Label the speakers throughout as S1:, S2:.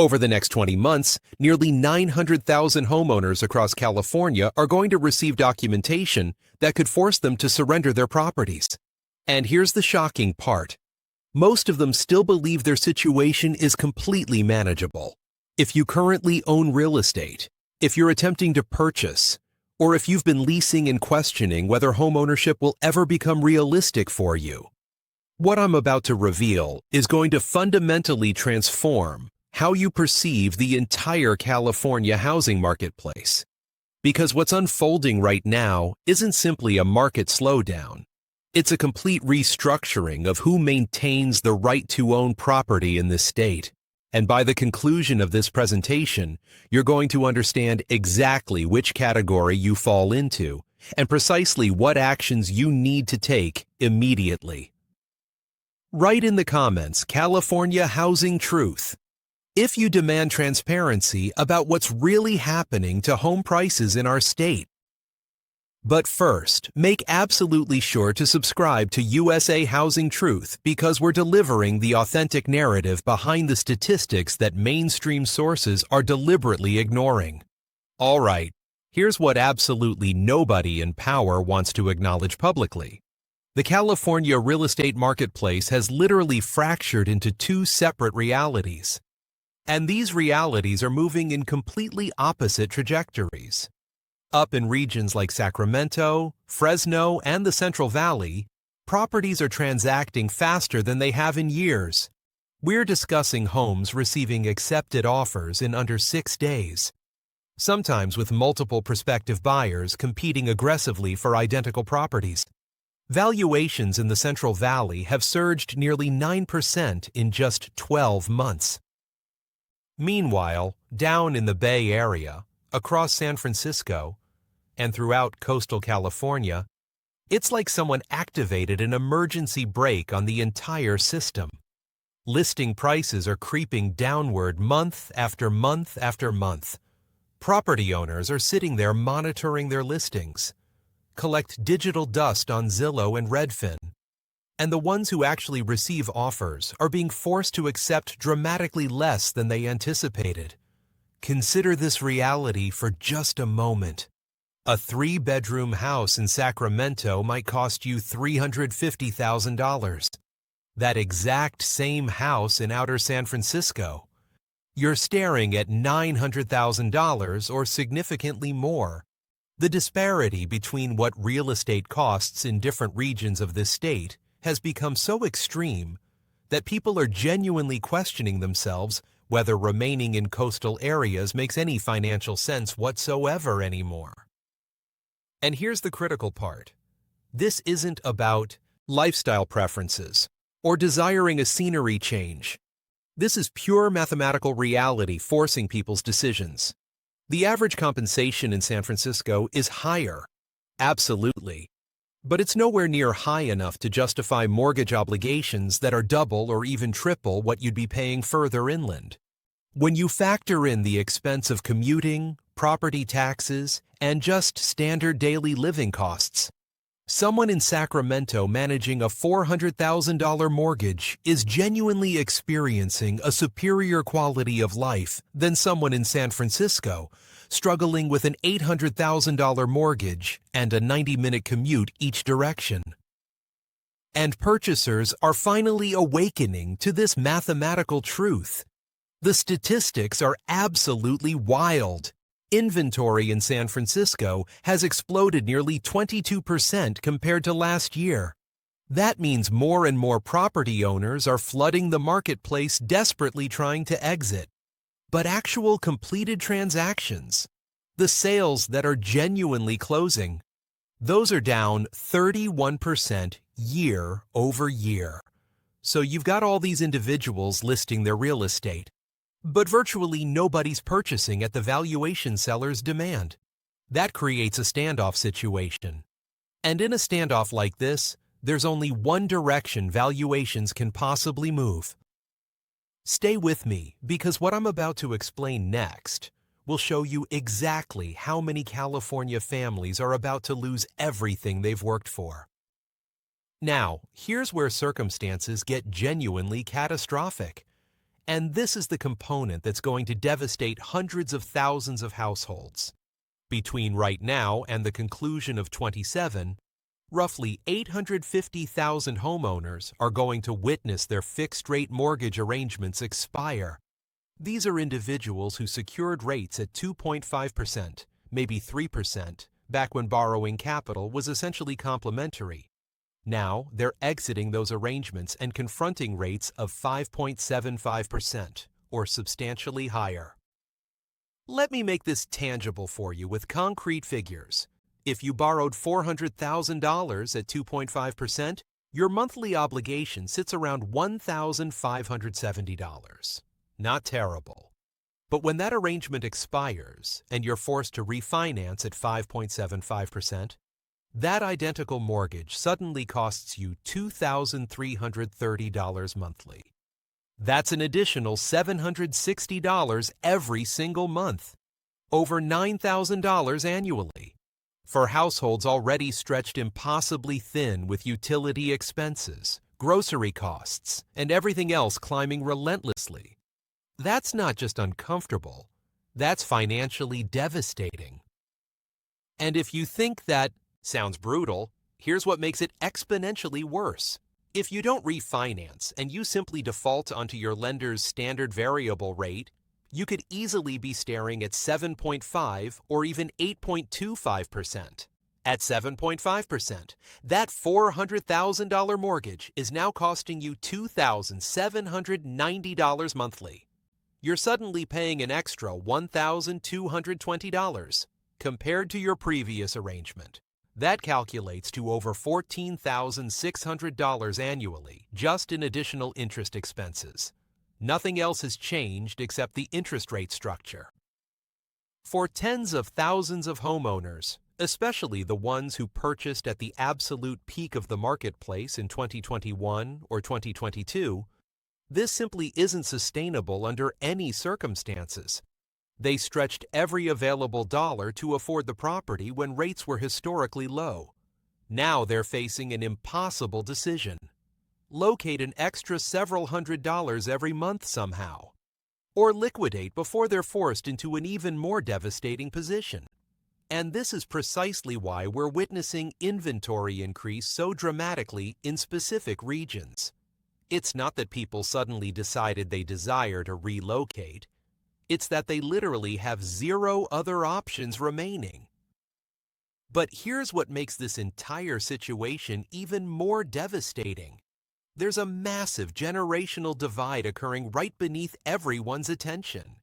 S1: Over the next 20 months, nearly 900,000 homeowners across California are going to receive documentation that could force them to surrender their properties. And here's the shocking part. Most of them still believe their situation is completely manageable. If you currently own real estate, if you're attempting to purchase, or if you've been leasing and questioning whether homeownership will ever become realistic for you, what I'm about to reveal is going to fundamentally transform how you perceive the entire California housing marketplace. Because what's unfolding right now isn't simply a market slowdown. It's a complete restructuring of who maintains the right to own property in this state. And by the conclusion of this presentation, you're going to understand exactly which category you fall into and precisely what actions you need to take immediately. Write in the comments, California Housing Truth, if you demand transparency about what's really happening to home prices in our state. But first, make absolutely sure to subscribe to USA Housing Truth because we're delivering the authentic narrative behind the statistics that mainstream sources are deliberately ignoring. All right, here's what absolutely nobody in power wants to acknowledge publicly. The California real estate marketplace has literally fractured into two separate realities. And these realities are moving in completely opposite trajectories. Up in regions like Sacramento, Fresno, and the Central Valley, properties are transacting faster than they have in years. We're discussing homes receiving accepted offers in under 6 days, sometimes with multiple prospective buyers competing aggressively for identical properties. Valuations in the Central Valley have surged nearly 9% in just 12 months. Meanwhile, down in the Bay Area, across San Francisco, and throughout coastal California, it's like someone activated an emergency brake on the entire system. Listing prices are creeping downward month after month after month. Property owners are sitting there monitoring their listings, collect digital dust on Zillow and Redfin, and the ones who actually receive offers are being forced to accept dramatically less than they anticipated. Consider this reality for just a moment. A 3-bedroom house in Sacramento might cost you $350,000. That exact same house in outer San Francisco, you're staring at $900,000 or significantly more. The disparity between what real estate costs in different regions of this state has become so extreme that people are genuinely questioning themselves whether remaining in coastal areas makes any financial sense whatsoever anymore. And here's the critical part. This isn't about lifestyle preferences or desiring a scenery change. This is pure mathematical reality forcing people's decisions. The average compensation in San Francisco is higher, absolutely, but it's nowhere near high enough to justify mortgage obligations that are double or even triple what you'd be paying further inland. When you factor in the expense of commuting, property taxes, and just standard daily living costs, someone in Sacramento managing a $400,000 mortgage is genuinely experiencing a superior quality of life than someone in San Francisco struggling with an $800,000 mortgage and a 90-minute commute each direction. And purchasers are finally awakening to this mathematical truth. The statistics are absolutely wild. Inventory in San Francisco has exploded nearly 22% compared to last year. That means more and more property owners are flooding the marketplace desperately trying to exit. But actual completed transactions, the sales that are genuinely closing, those are down 31% year over year. So you've got all these individuals listing their real estate, but virtually nobody's purchasing at the valuation sellers demand. That creates a standoff situation. And in a standoff like this, there's only one direction valuations can possibly move. Stay with me, because what I'm about to explain next will show you exactly how many California families are about to lose everything they've worked for. Now, here's where circumstances get genuinely catastrophic. And this is the component that's going to devastate hundreds of thousands of households. Between right now and the conclusion of 27, roughly 850,000 homeowners are going to witness their fixed-rate mortgage arrangements expire. These are individuals who secured rates at 2.5%, maybe 3%, back when borrowing capital was essentially complimentary. Now, they're exiting those arrangements and confronting rates of 5.75%, or substantially higher. Let me make this tangible for you with concrete figures. If you borrowed $400,000 at 2.5%, your monthly obligation sits around $1,570. Not terrible. But when that arrangement expires and you're forced to refinance at 5.75%, that identical mortgage suddenly costs you $2,330 monthly. That's an additional $760 every single month, over $9,000 annually. For households already stretched impossibly thin with utility expenses, grocery costs, and everything else climbing relentlessly. That's not just uncomfortable, that's financially devastating. And if you think that sounds brutal, here's what makes it exponentially worse. If you don't refinance and you simply default onto your lender's standard variable rate, you could easily be staring at 7.5 or even 8.25%. At 7.5%, that $400,000 mortgage is now costing you $2,790 monthly. You're suddenly paying an extra $1,220 compared to your previous arrangement. That calculates to over $14,600 annually, just in additional interest expenses. Nothing else has changed except the interest rate structure. For tens of thousands of homeowners, especially the ones who purchased at the absolute peak of the marketplace in 2021 or 2022, this simply isn't sustainable under any circumstances. They stretched every available dollar to afford the property when rates were historically low. Now they're facing an impossible decision. Locate an extra several $100s every month somehow. Or liquidate before they're forced into an even more devastating position. And this is precisely why we're witnessing inventory increase so dramatically in specific regions. It's not that people suddenly decided they desire to relocate. It's that they literally have zero other options remaining. But here's what makes this entire situation even more devastating. There's a massive generational divide occurring right beneath everyone's attention.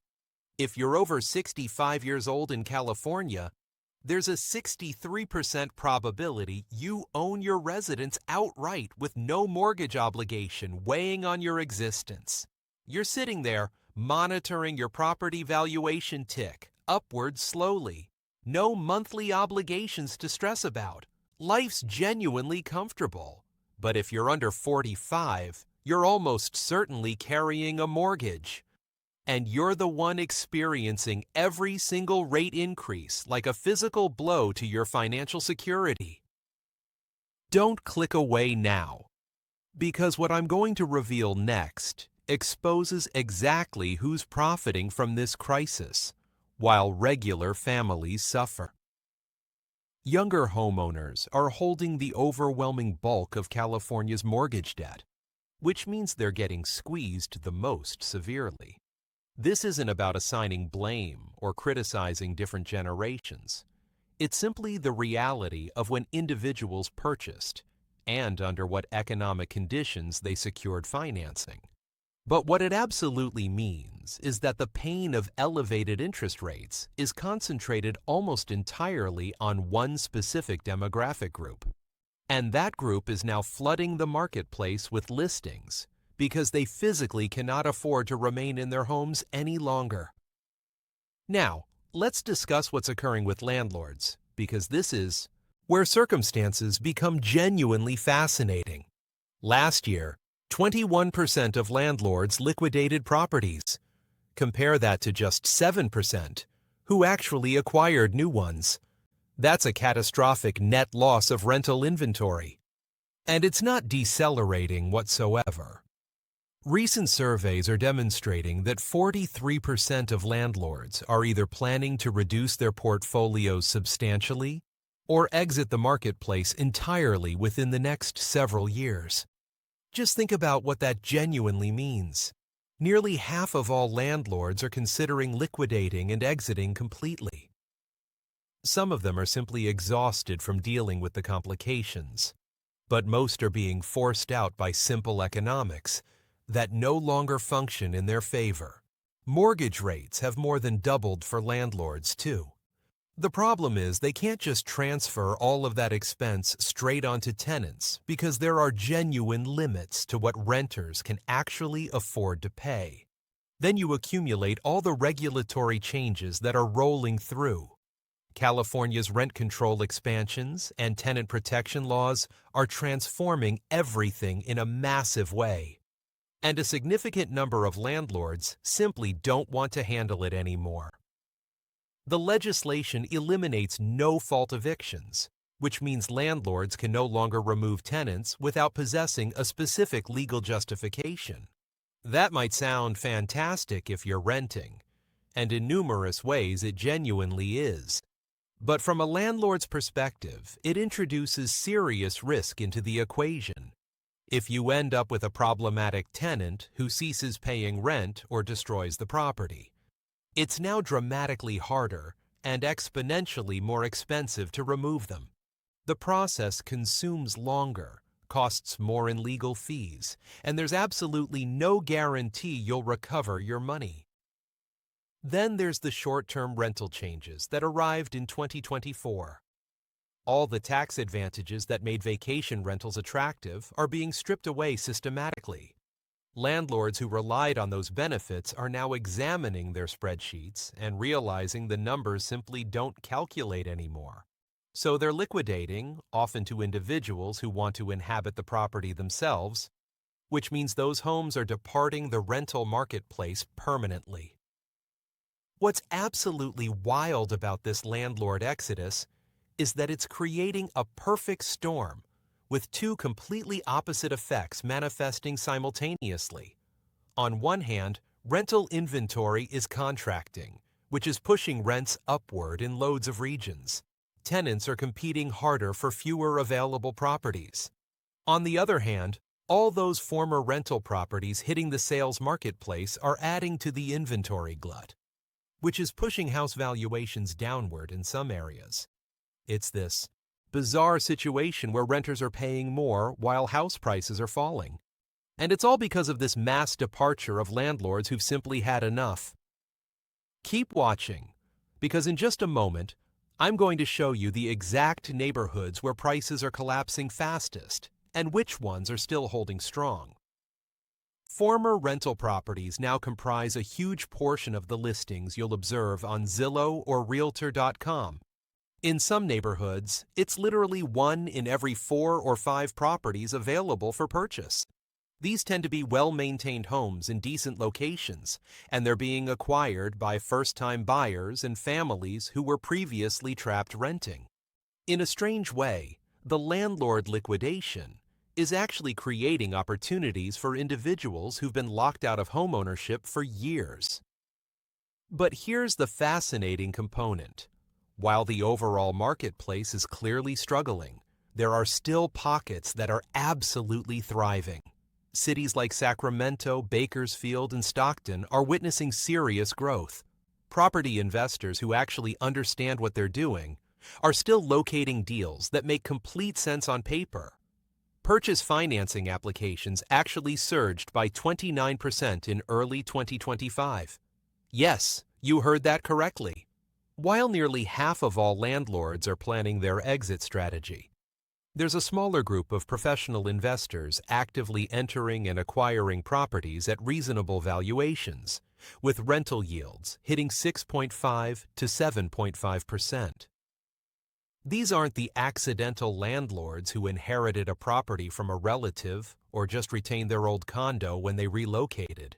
S1: If you're over 65 years old in California, there's a 63% probability you own your residence outright with no mortgage obligation weighing on your existence. You're sitting there monitoring your property valuation tick upwards slowly. No monthly obligations to stress about. Life's genuinely comfortable. But if you're under 45, you're almost certainly carrying a mortgage. And you're the one experiencing every single rate increase like a physical blow to your financial security. Don't click away now, because what I'm going to reveal next exposes exactly who's profiting from this crisis, while regular families suffer. Younger homeowners are holding the overwhelming bulk of California's mortgage debt, which means they're getting squeezed the most severely. This isn't about assigning blame or criticizing different generations. It's simply the reality of when individuals purchased and under what economic conditions they secured financing. But what it absolutely means is that the pain of elevated interest rates is concentrated almost entirely on one specific demographic group. And that group is now flooding the marketplace with listings because they physically cannot afford to remain in their homes any longer. Now, let's discuss what's occurring with landlords, because this is where circumstances become genuinely fascinating. Last year, 21% of landlords liquidated properties. Compare that to just 7% who actually acquired new ones. That's a catastrophic net loss of rental inventory. And it's not decelerating whatsoever. Recent surveys are demonstrating that 43% of landlords are either planning to reduce their portfolios substantially or exit the marketplace entirely within the next several years. Just think about what that genuinely means. Nearly half of all landlords are considering liquidating and exiting completely. Some of them are simply exhausted from dealing with the complications, but most are being forced out by simple economics that no longer function in their favor. Mortgage rates have more than doubled for landlords, too. The problem is they can't just transfer all of that expense straight onto tenants because there are genuine limits to what renters can actually afford to pay. Then you accumulate all the regulatory changes that are rolling through. California's rent control expansions and tenant protection laws are transforming everything in a massive way. And a significant number of landlords simply don't want to handle it anymore. The legislation eliminates no-fault evictions, which means landlords can no longer remove tenants without possessing a specific legal justification. That might sound fantastic if you're renting, and in numerous ways it genuinely is. But from a landlord's perspective, it introduces serious risk into the equation. If you end up with a problematic tenant who ceases paying rent or destroys the property, it's now dramatically harder and exponentially more expensive to remove them. The process consumes longer, costs more in legal fees, and there's absolutely no guarantee you'll recover your money. Then there's the short-term rental changes that arrived in 2024. All the tax advantages that made vacation rentals attractive are being stripped away systematically. Landlords who relied on those benefits are now examining their spreadsheets and realizing the numbers simply don't calculate anymore. So they're liquidating, often to individuals who want to inhabit the property themselves, which means those homes are departing the rental marketplace permanently. What's absolutely wild about this landlord exodus is that it's creating a perfect storm with two completely opposite effects manifesting simultaneously. On one hand, rental inventory is contracting, which is pushing rents upward in loads of regions. Tenants are competing harder for fewer available properties. On the other hand, all those former rental properties hitting the sales marketplace are adding to the inventory glut, which is pushing house valuations downward in some areas. It's this bizarre situation where renters are paying more while house prices are falling. And it's all because of this mass departure of landlords who've simply had enough. Keep watching, because in just a moment, I'm going to show you the exact neighborhoods where prices are collapsing fastest and which ones are still holding strong. Former rental properties now comprise a huge portion of the listings you'll observe on Zillow or Realtor.com. In some neighborhoods, it's literally 1 in every 4 or 5 properties available for purchase. These tend to be well-maintained homes in decent locations, and they're being acquired by first-time buyers and families who were previously trapped renting. In a strange way, the landlord liquidation is actually creating opportunities for individuals who've been locked out of homeownership for years. But here's the fascinating component. While the overall marketplace is clearly struggling, there are still pockets that are absolutely thriving. Cities like Sacramento, Bakersfield, and Stockton are witnessing serious growth. Property investors who actually understand what they're doing are still locating deals that make complete sense on paper. Purchase financing applications actually surged by 29% in early 2025. Yes, you heard that correctly. While nearly half of all landlords are planning their exit strategy, there's a smaller group of professional investors actively entering and acquiring properties at reasonable valuations, with rental yields hitting 6.5 to 7.5%. These aren't the accidental landlords who inherited a property from a relative or just retained their old condo when they relocated.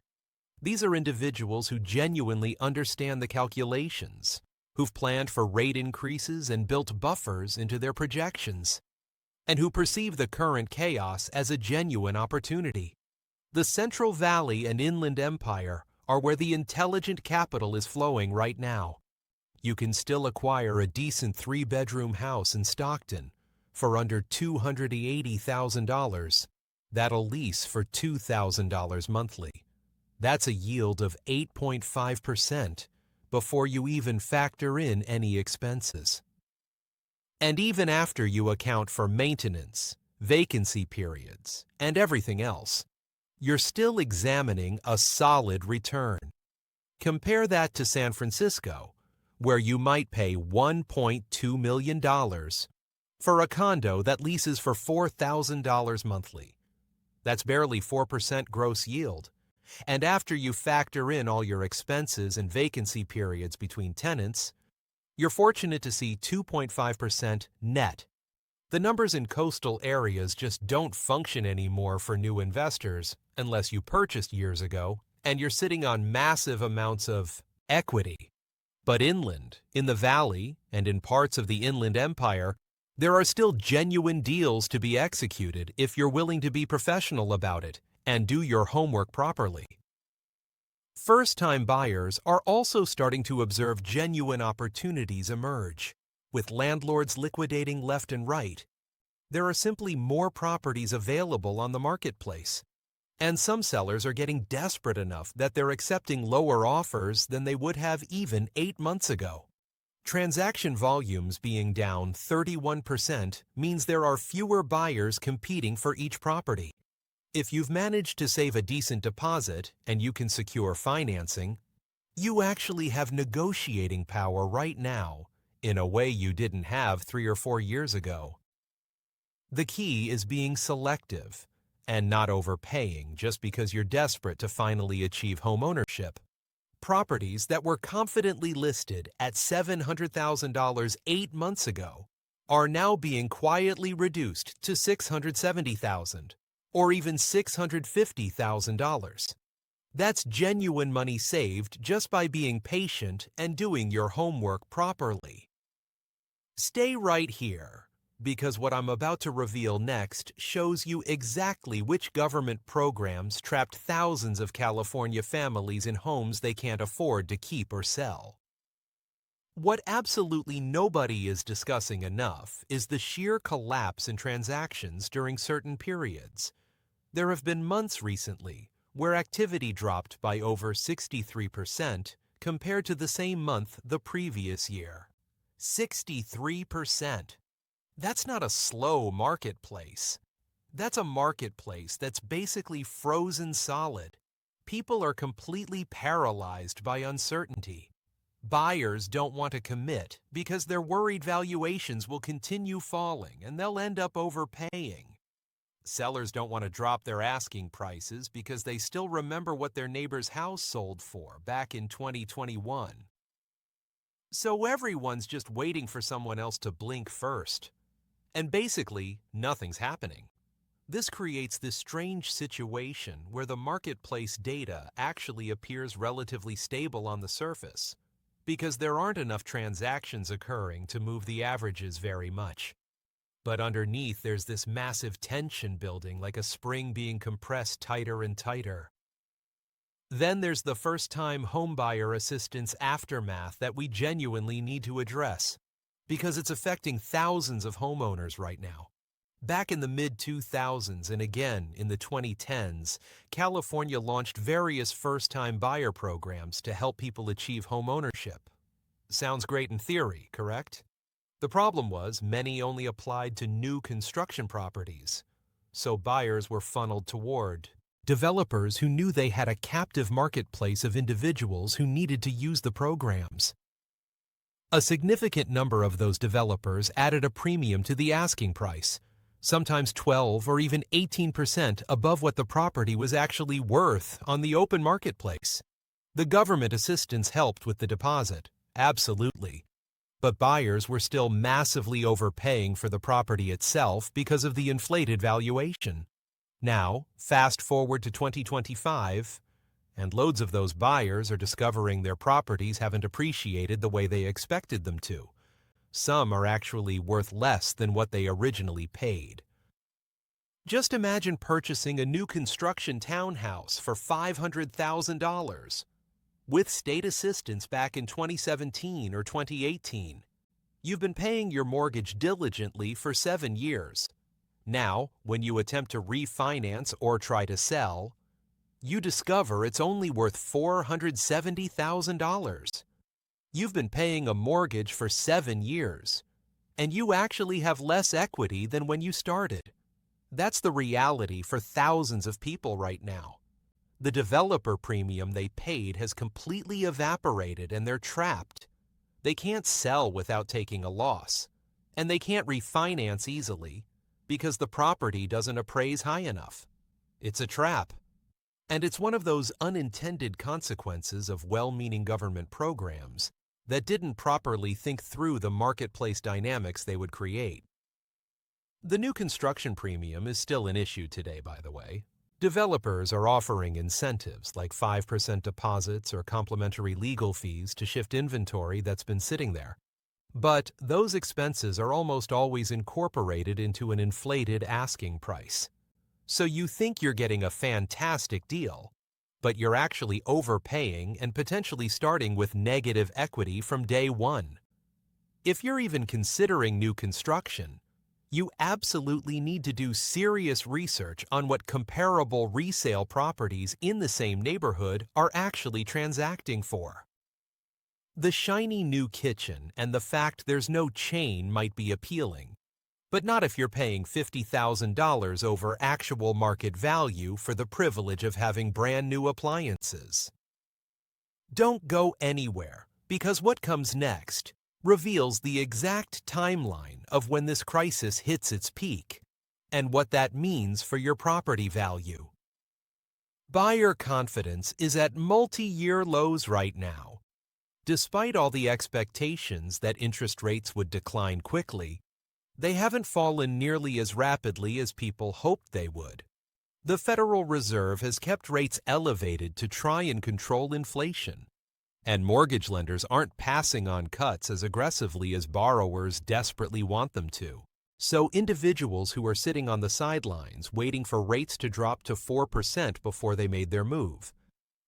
S1: These are individuals who genuinely understand the calculations, who've planned for rate increases and built buffers into their projections, and who perceive the current chaos as a genuine opportunity. The Central Valley and Inland Empire are where the intelligent capital is flowing right now. You can still acquire a decent 3-bedroom house in Stockton for under $280,000. That'll lease for $2,000 monthly. That's a yield of 8.5% before you even factor in any expenses. And even after you account for maintenance, vacancy periods, and everything else, you're still examining a solid return. Compare that to San Francisco, where you might pay $1.2 million for a condo that leases for $4,000 monthly. That's barely 4% gross yield. And after you factor in all your expenses and vacancy periods between tenants, you're fortunate to see 2.5% net. The numbers in coastal areas just don't function anymore for new investors unless you purchased years ago and you're sitting on massive amounts of equity. But inland, in the valley, and in parts of the Inland Empire, there are still genuine deals to be executed if you're willing to be professional about it and do your homework properly. First-time buyers are also starting to observe genuine opportunities emerge. With landlords liquidating left and right, there are simply more properties available on the marketplace. And some sellers are getting desperate enough that they're accepting lower offers than they would have even 8 months ago. Transaction volumes being down 31% means there are fewer buyers competing for each property. If you've managed to save a decent deposit and you can secure financing, you actually have negotiating power right now in a way you didn't have 3 or 4 years ago. The key is being selective and not overpaying just because you're desperate to finally achieve homeownership. Properties that were confidently listed at $700,000 8 months ago are now being quietly reduced to $670,000 or even $650,000. That's genuine money saved just by being patient and doing your homework properly. Stay right here, because what I'm about to reveal next shows you exactly which government programs trapped thousands of California families in homes they can't afford to keep or sell. What absolutely nobody is discussing enough is the sheer collapse in transactions during certain periods. There have been months recently where activity dropped by over 63% compared to the same month the previous year. 63%. That's not a slow marketplace. That's a marketplace that's basically frozen solid. People are completely paralyzed by uncertainty. Buyers don't want to commit because they're worried valuations will continue falling and they'll end up overpaying. Sellers don't want to drop their asking prices because they still remember what their neighbor's house sold for back in 2021. So everyone's just waiting for someone else to blink first. And basically, nothing's happening. This creates this strange situation where the marketplace data actually appears relatively stable on the surface, because there aren't enough transactions occurring to move the averages very much. But underneath, there's this massive tension building like a spring being compressed tighter and tighter. Then there's the first-time homebuyer assistance aftermath that we genuinely need to address, because it's affecting thousands of homeowners right now. Back in the mid-2000s and again in the 2010s, California launched various first-time buyer programs to help people achieve homeownership. Sounds great in theory, correct? The problem was many only applied to new construction properties, so buyers were funneled toward developers who knew they had a captive marketplace of individuals who needed to use the programs. A significant number of those developers added a premium to the asking price, sometimes 12 or even 18% above what the property was actually worth on the open marketplace. The government assistance helped with the deposit, absolutely, but buyers were still massively overpaying for the property itself because of the inflated valuation. Now, fast forward to 2025, and loads of those buyers are discovering their properties haven't appreciated the way they expected them to. Some are actually worth less than what they originally paid. Just imagine purchasing a new construction townhouse for $500,000 with state assistance back in 2017 or 2018. You've been paying your mortgage diligently for 7 years. Now, when you attempt to refinance or try to sell, you discover it's only worth $470,000. You've been paying a mortgage for 7 years, and you actually have less equity than when you started. That's the reality for thousands of people right now. The developer premium they paid has completely evaporated and they're trapped. They can't sell without taking a loss, and they can't refinance easily because the property doesn't appraise high enough. It's a trap. And it's one of those unintended consequences of well-meaning government programs that didn't properly think through the marketplace dynamics they would create. The new construction premium is still an issue today, by the way. Developers are offering incentives like 5% deposits or complimentary legal fees to shift inventory that's been sitting there. But those expenses are almost always incorporated into an inflated asking price. So you think you're getting a fantastic deal, but you're actually overpaying and potentially starting with negative equity from day one. If you're even considering new construction, you absolutely need to do serious research on what comparable resale properties in the same neighborhood are actually transacting for. The shiny new kitchen and the fact there's no chain might be appealing, but not if you're paying $50,000 over actual market value for the privilege of having brand new appliances. Don't go anywhere, because what comes next reveals the exact timeline of when this crisis hits its peak and what that means for your property value. Buyer confidence is at multi-year lows right now. Despite all the expectations that interest rates would decline quickly, they haven't fallen nearly as rapidly as people hoped they would. The Federal Reserve has kept rates elevated to try and control inflation. And mortgage lenders aren't passing on cuts as aggressively as borrowers desperately want them to. So individuals who are sitting on the sidelines waiting for rates to drop to 4% before they made their move,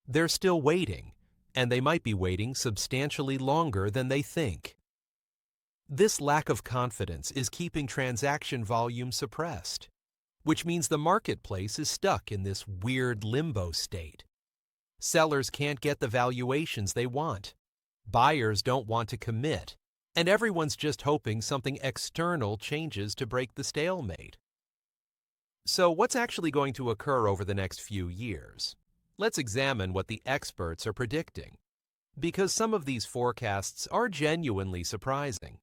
S1: they're still waiting, and they might be waiting substantially longer than they think. This lack of confidence is keeping transaction volume suppressed, which means the marketplace is stuck in this weird limbo state. Sellers can't get the valuations they want. Buyers don't want to commit, and everyone's just hoping something external changes to break the stalemate. So what's actually going to occur over the next few years? Let's examine what the experts are predicting, because some of these forecasts are genuinely surprising.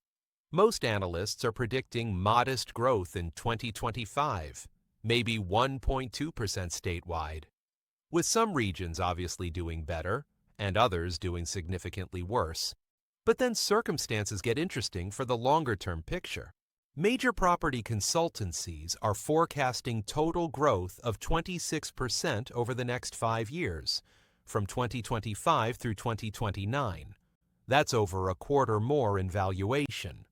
S1: Most analysts are predicting modest growth in 2025, maybe 1.2% statewide, with some regions obviously doing better and others doing significantly worse. But then circumstances get interesting for the longer-term picture. Major property consultancies are forecasting total growth of 26% over the next 5 years, from 2025 through 2029. That's over a quarter more in valuation.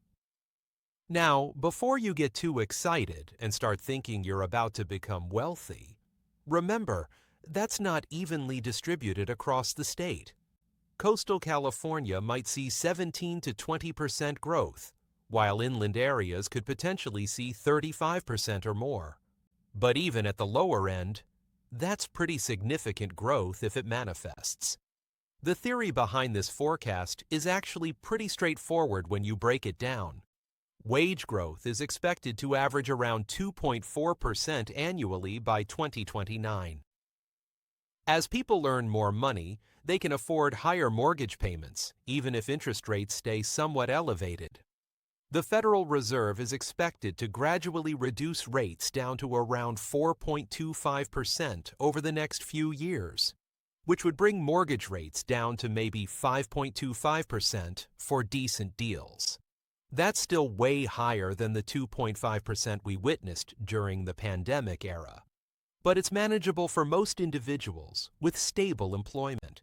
S1: Now, before you get too excited and start thinking you're about to become wealthy, remember, that's not evenly distributed across the state. Coastal California might see 17 to 20% growth, while inland areas could potentially see 35% or more. But even at the lower end, that's pretty significant growth if it manifests. The theory behind this forecast is actually pretty straightforward when you break it down. Wage growth is expected to average around 2.4% annually by 2029. As people earn more money, they can afford higher mortgage payments, even if interest rates stay somewhat elevated. The Federal Reserve is expected to gradually reduce rates down to around 4.25% over the next few years, which would bring mortgage rates down to maybe 5.25% for decent deals. That's still way higher than the 2.5% we witnessed during the pandemic era. But it's manageable for most individuals with stable employment.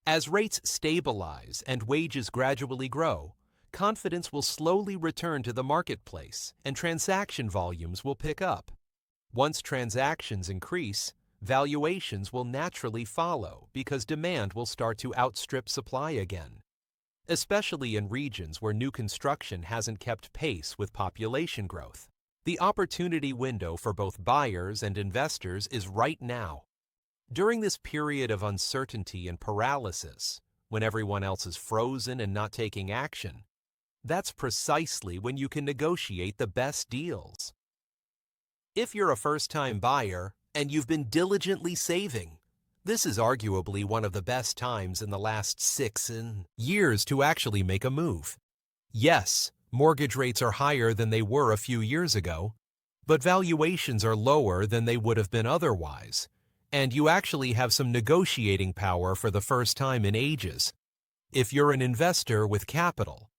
S1: As rates stabilize and wages gradually grow, confidence will slowly return to the marketplace and transaction volumes will pick up. Once transactions increase, valuations will naturally follow because demand will start to outstrip supply again, especially in regions where new construction hasn't kept pace with population growth. The opportunity window for both buyers and investors is right now. During this period of uncertainty and paralysis, when everyone else is frozen and not taking action, that's precisely when you can negotiate the best deals. If you're a first-time buyer and you've been diligently saving, this is arguably one of the best times in the last 6 years to actually make a move. Yes, mortgage rates are higher than they were a few years ago, but valuations are lower than they would have been otherwise, and you actually have some negotiating power for the first time in ages. If you're an investor with capital,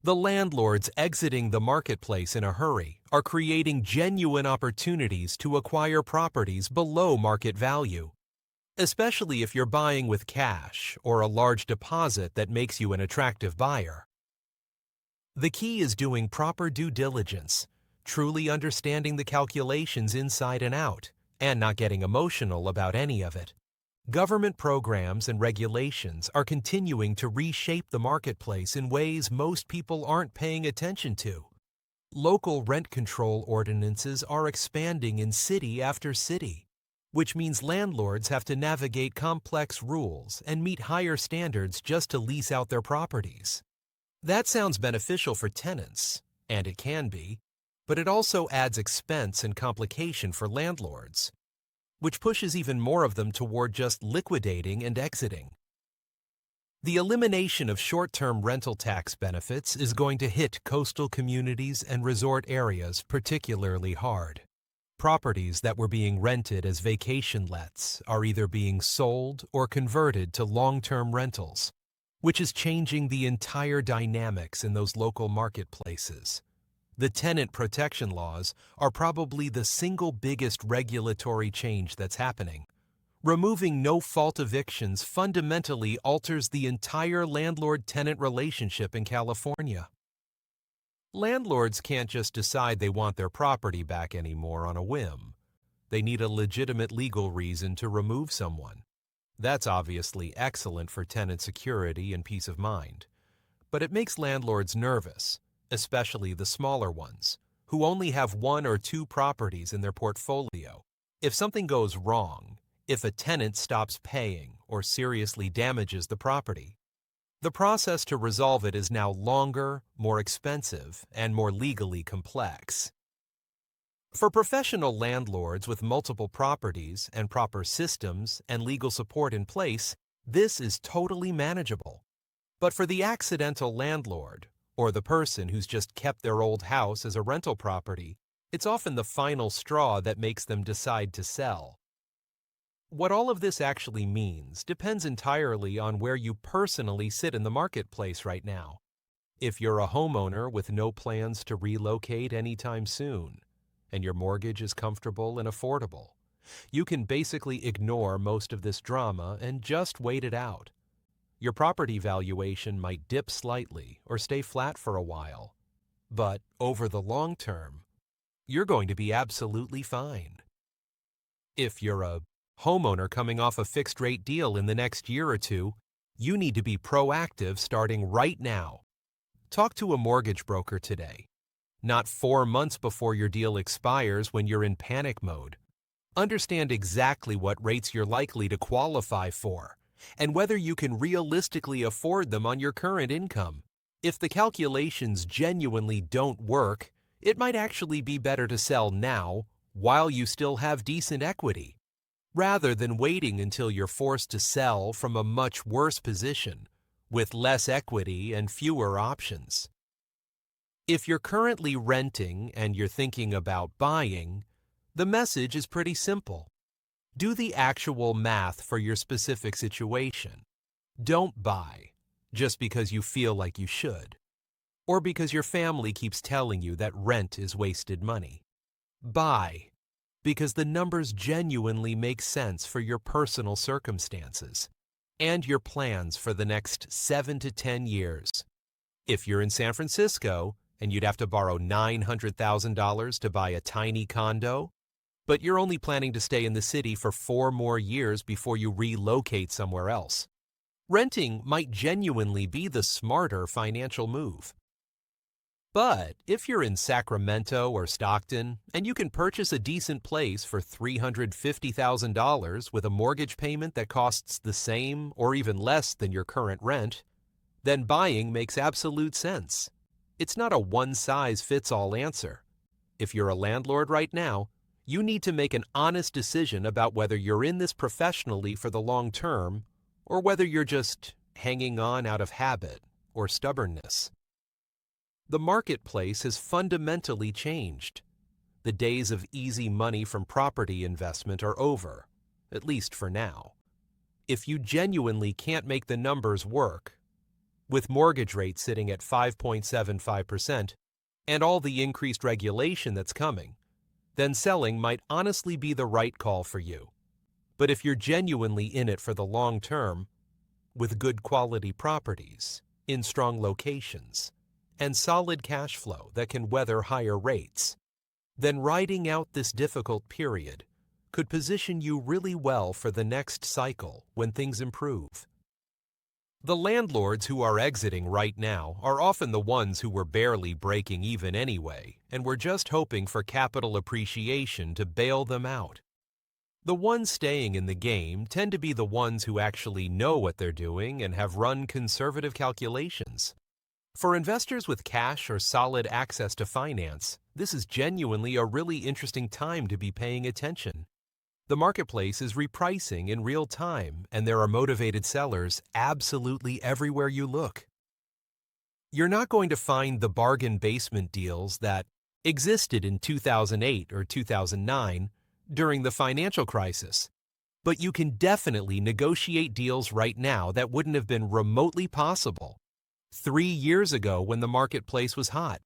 S1: the landlords exiting the marketplace in a hurry are creating genuine opportunities to acquire properties below market value, especially if you're buying with cash or a large deposit that makes you an attractive buyer. The key is doing proper due diligence, truly understanding the calculations inside and out, and not getting emotional about any of it. Government programs and regulations are continuing to reshape the marketplace in ways most people aren't paying attention to. Local rent control ordinances are expanding in city after city, which means landlords have to navigate complex rules and meet higher standards just to lease out their properties. That sounds beneficial for tenants, and it can be, but it also adds expense and complication for landlords, which pushes even more of them toward just liquidating and exiting. The elimination of short-term rental tax benefits is going to hit coastal communities and resort areas particularly hard. Properties that were being rented as vacation lets are either being sold or converted to long-term rentals, which is changing the entire dynamics in those local marketplaces. The tenant protection laws are probably the single biggest regulatory change that's happening. Removing no-fault evictions fundamentally alters the entire landlord-tenant relationship in California. Landlords can't just decide they want their property back anymore on a whim. They need a legitimate legal reason to remove someone. That's obviously excellent for tenant security and peace of mind, but it makes landlords nervous, especially the smaller ones, who only have 1 or 2 properties in their portfolio. If something goes wrong, if a tenant stops paying or seriously damages the property, the process to resolve it is now longer, more expensive, and more legally complex. For professional landlords with multiple properties and proper systems and legal support in place, this is totally manageable. But for the accidental landlord, or the person who's just kept their old house as a rental property, it's often the final straw that makes them decide to sell. What all of this actually means depends entirely on where you personally sit in the marketplace right now. If you're a homeowner with no plans to relocate anytime soon, and your mortgage is comfortable and affordable, you can basically ignore most of this drama and just wait it out. Your property valuation might dip slightly or stay flat for a while, but over the long term, you're going to be absolutely fine. If you're a homeowner coming off a fixed-rate deal in the next year or two, you need to be proactive starting right now. Talk to a mortgage broker today, not 4 months before your deal expires when you're in panic mode. Understand exactly what rates you're likely to qualify for, and whether you can realistically afford them on your current income. If the calculations genuinely don't work, it might actually be better to sell now while you still have decent equity, rather than waiting until you're forced to sell from a much worse position with less equity and fewer options. If you're currently renting and you're thinking about buying, the message is pretty simple. Do the actual math for your specific situation. Don't buy just because you feel like you should, or because your family keeps telling you that rent is wasted money. Buy because the numbers genuinely make sense for your personal circumstances and your plans for the next 7 to 10 years. If you're in San Francisco and you'd have to borrow $900,000 to buy a tiny condo, but you're only planning to stay in the city for 4 more years before you relocate somewhere else. Renting might genuinely be the smarter financial move. But if you're in Sacramento or Stockton and you can purchase a decent place for $350,000 with a mortgage payment that costs the same or even less than your current rent, then buying makes absolute sense. It's not a one-size-fits-all answer. If you're a landlord right now, you need to make an honest decision about whether you're in this professionally for the long term or whether you're just hanging on out of habit or stubbornness. The marketplace has fundamentally changed. The days of easy money from property investment are over, at least for now. If you genuinely can't make the numbers work, with mortgage rates sitting at 5.75% and all the increased regulation that's coming, then selling might honestly be the right call for you. But if you're genuinely in it for the long term, with good quality properties, in strong locations, and solid cash flow that can weather higher rates, then riding out this difficult period could position you really well for the next cycle when things improve. The landlords who are exiting right now are often the ones who were barely breaking even anyway and were just hoping for capital appreciation to bail them out. The ones staying in the game tend to be the ones who actually know what they're doing and have run conservative calculations. For investors with cash or solid access to finance, this is genuinely a really interesting time to be paying attention. The marketplace is repricing in real time, and there are motivated sellers absolutely everywhere you look. You're not going to find the bargain basement deals that existed in 2008 or 2009 during the financial crisis, but you can definitely negotiate deals right now that wouldn't have been remotely possible 3 years ago when the marketplace was hot.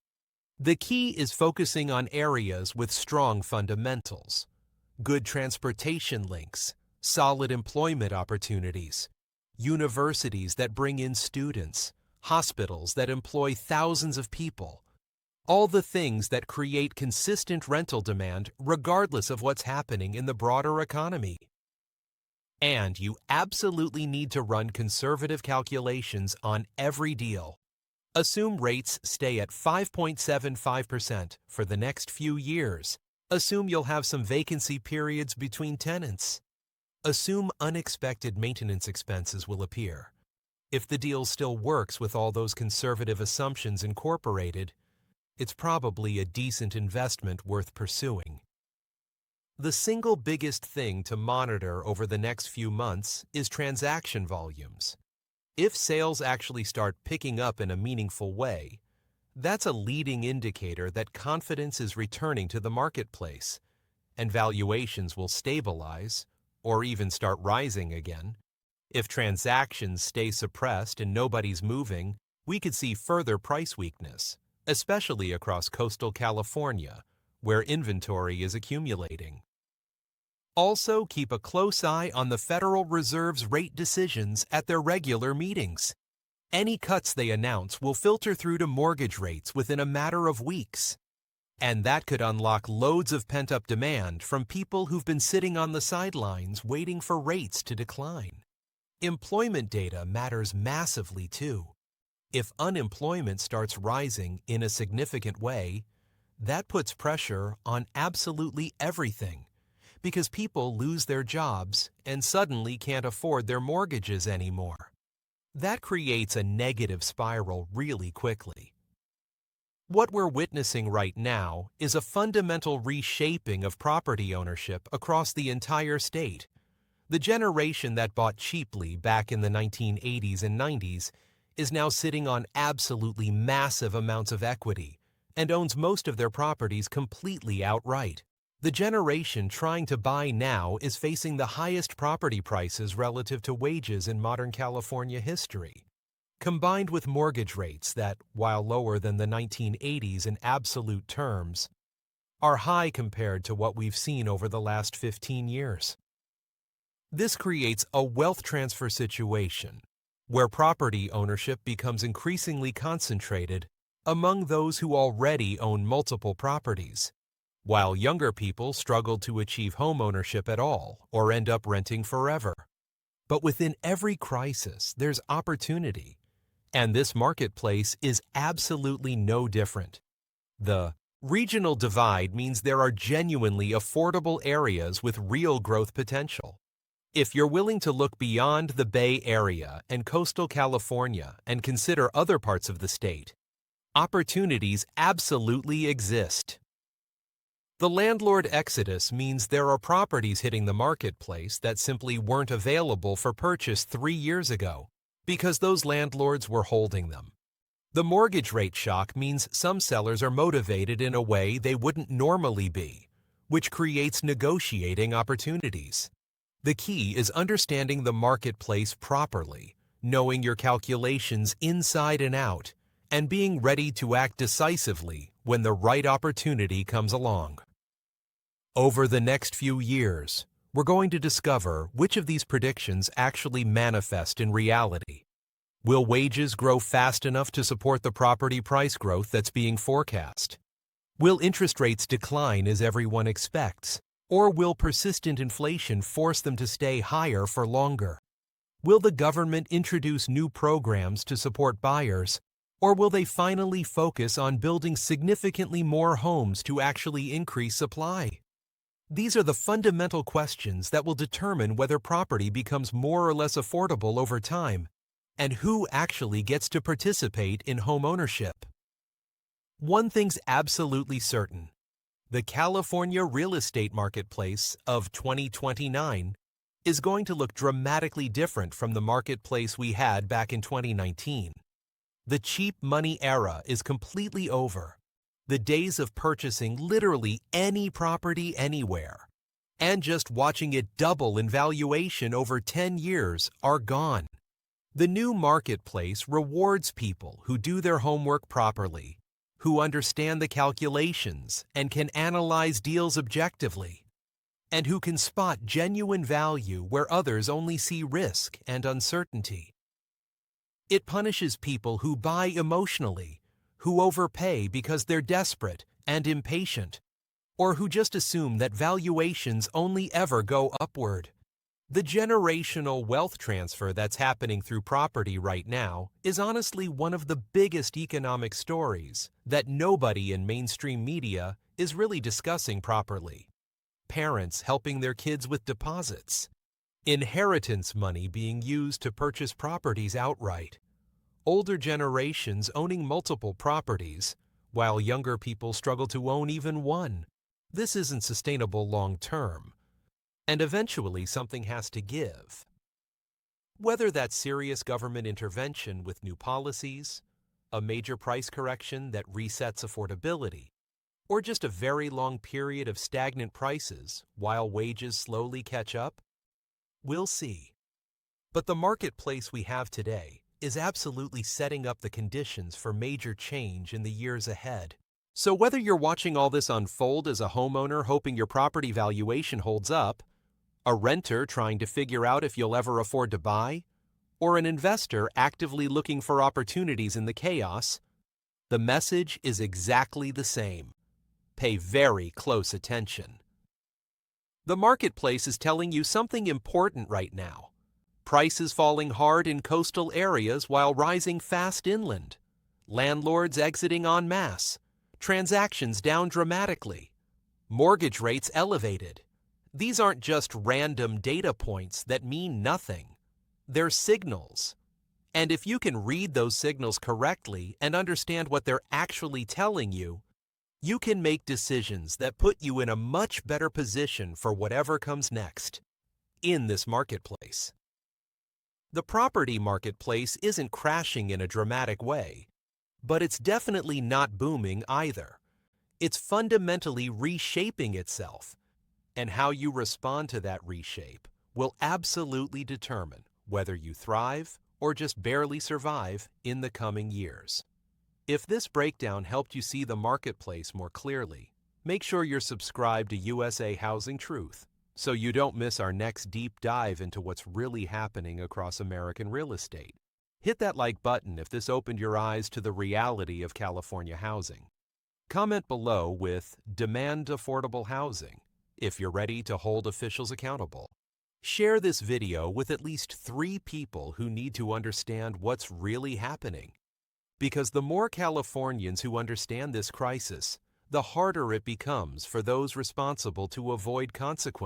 S1: The key is focusing on areas with strong fundamentals, good transportation links, solid employment opportunities, universities that bring in students, hospitals that employ thousands of people, all the things that create consistent rental demand regardless of what's happening in the broader economy. And you absolutely need to run conservative calculations on every deal. Assume rates stay at 5.75% for the next few years. Assume you'll have some vacancy periods between tenants. Assume unexpected maintenance expenses will appear. If the deal still works with all those conservative assumptions incorporated, it's probably a decent investment worth pursuing. The single biggest thing to monitor over the next few months is transaction volumes. If sales actually start picking up in a meaningful way, that's a leading indicator that confidence is returning to the marketplace, and valuations will stabilize or even start rising again. If transactions stay suppressed and nobody's moving, we could see further price weakness, especially across coastal California, where inventory is accumulating. Also, keep a close eye on the Federal Reserve's rate decisions at their regular meetings. Any cuts they announce will filter through to mortgage rates within a matter of weeks. And that could unlock loads of pent-up demand from people who've been sitting on the sidelines waiting for rates to decline. Employment data matters massively too. If unemployment starts rising in a significant way, that puts pressure on absolutely everything, because people lose their jobs and suddenly can't afford their mortgages anymore. That creates a negative spiral really quickly. What we're witnessing right now is a fundamental reshaping of property ownership across the entire state. The generation that bought cheaply back in the 1980s and 90s is now sitting on absolutely massive amounts of equity and owns most of their properties completely outright. The generation trying to buy now is facing the highest property prices relative to wages in modern California history, combined with mortgage rates that, while lower than the 1980s in absolute terms, are high compared to what we've seen over the last 15 years. This creates a wealth transfer situation where property ownership becomes increasingly concentrated among those who already own multiple properties, while younger people struggle to achieve homeownership at all or end up renting forever. But within every crisis, there's opportunity, and this marketplace is absolutely no different. The regional divide means there are genuinely affordable areas with real growth potential. If you're willing to look beyond the Bay Area and coastal California and consider other parts of the state, opportunities absolutely exist. The landlord exodus means there are properties hitting the marketplace that simply weren't available for purchase 3 years ago because those landlords were holding them. The mortgage rate shock means some sellers are motivated in a way they wouldn't normally be, which creates negotiating opportunities. The key is understanding the marketplace properly, knowing your calculations inside and out, and being ready to act decisively when the right opportunity comes along. Over the next few years, we're going to discover which of these predictions actually manifest in reality. Will wages grow fast enough to support the property price growth that's being forecast? Will interest rates decline as everyone expects? Or will persistent inflation force them to stay higher for longer? Will the government introduce new programs to support buyers? Or will they finally focus on building significantly more homes to actually increase supply? These are the fundamental questions that will determine whether property becomes more or less affordable over time, and who actually gets to participate in homeownership. One thing's absolutely certain. The California real estate marketplace of 2029 is going to look dramatically different from the marketplace we had back in 2019. The cheap money era is completely over. The days of purchasing literally any property anywhere and just watching it double in valuation over 10 years are gone. The new marketplace rewards people who do their homework properly, who understand the calculations and can analyze deals objectively, and who can spot genuine value where others only see risk and uncertainty. It punishes people who buy emotionally, who overpay because they're desperate and impatient, or who just assume that valuations only ever go upward. The generational wealth transfer that's happening through property right now is honestly one of the biggest economic stories that nobody in mainstream media is really discussing properly. Parents helping their kids with deposits, inheritance money being used to purchase properties outright, older generations owning multiple properties, while younger people struggle to own even one. This isn't sustainable long term. And eventually something has to give. Whether that's serious government intervention with new policies, a major price correction that resets affordability, or just a very long period of stagnant prices while wages slowly catch up, we'll see. But the marketplace we have today is absolutely setting up the conditions for major change in the years ahead. So whether you're watching all this unfold as a homeowner hoping your property valuation holds up, a renter trying to figure out if you'll ever afford to buy, or an investor actively looking for opportunities in the chaos, the message is exactly the same. Pay very close attention. The marketplace is telling you something important right now. Prices falling hard in coastal areas while rising fast inland. Landlords exiting en masse. Transactions down dramatically. Mortgage rates elevated. These aren't just random data points that mean nothing. They're signals. And if you can read those signals correctly and understand what they're actually telling you, you can make decisions that put you in a much better position for whatever comes next in this marketplace. The property marketplace isn't crashing in a dramatic way, but it's definitely not booming either. It's fundamentally reshaping itself, and how you respond to that reshape will absolutely determine whether you thrive or just barely survive in the coming years. If this breakdown helped you see the marketplace more clearly, make sure you're subscribed to USA Housing Truth so you don't miss our next deep dive into what's really happening across American real estate. Hit that like button if this opened your eyes to the reality of California housing. Comment below with "Demand affordable housing" if you're ready to hold officials accountable. Share this video with at least 3 people who need to understand what's really happening. Because the more Californians who understand this crisis, the harder it becomes for those responsible to avoid consequences.